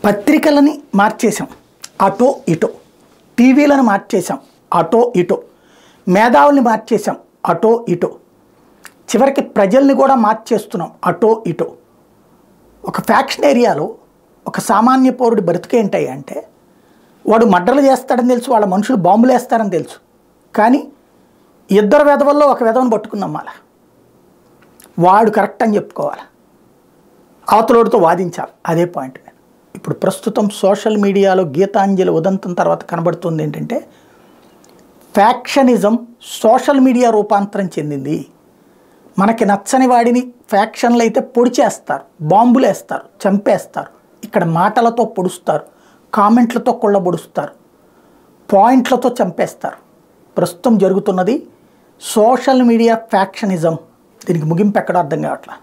పత్రికలని మార్చేసాం అటో ఇటో, టీవీలను మార్చేసాం అటో ఇటో, మేధావుల్ని మార్చేసాం అటో ఇటో, చివరికి ప్రజల్ని కూడా మార్చేస్తున్నాం అటో ఇటో. ఒక ఫ్యాక్షన్ ఏరియాలో ఒక సామాన్య పౌరుడి బ్రతికేంటాయి అంటే వాడు మర్డర్లు చేస్తాడని తెలుసు, వాళ్ళ మనుషులు బాంబులు వేస్తారని తెలుసు, కానీ ఇద్దరు వెధవల్లో ఒక వెధవని పట్టుకున్నాం. అలా వాడు కరెక్ట్ అని చెప్పుకోవాలి, అవతలోడితో వాదించాలి. అదే పాయింట్. ఇప్పుడు ప్రస్తుతం సోషల్ మీడియాలో గీతాంజలి ఉదంతం తర్వాత కనబడుతుంది ఏంటంటే ఫ్యాక్షనిజం సోషల్ మీడియా రూపాంతరం చెందింది. మనకి నచ్చని వాడిని ఫ్యాక్షన్లు అయితే పొడి చేస్తారు, బాంబులు వేస్తారు, చంపేస్తారు. ఇక్కడ మాటలతో పొడుస్తారు, కామెంట్లతో కొల్లబొడుస్తారు, పాయింట్లతో చంపేస్తారు. ప్రస్తుతం జరుగుతున్నది సోషల్ మీడియా ఫ్యాక్షనిజం. దీనికి ముగింపు ఎక్కడో అర్థం కావట్లేదు.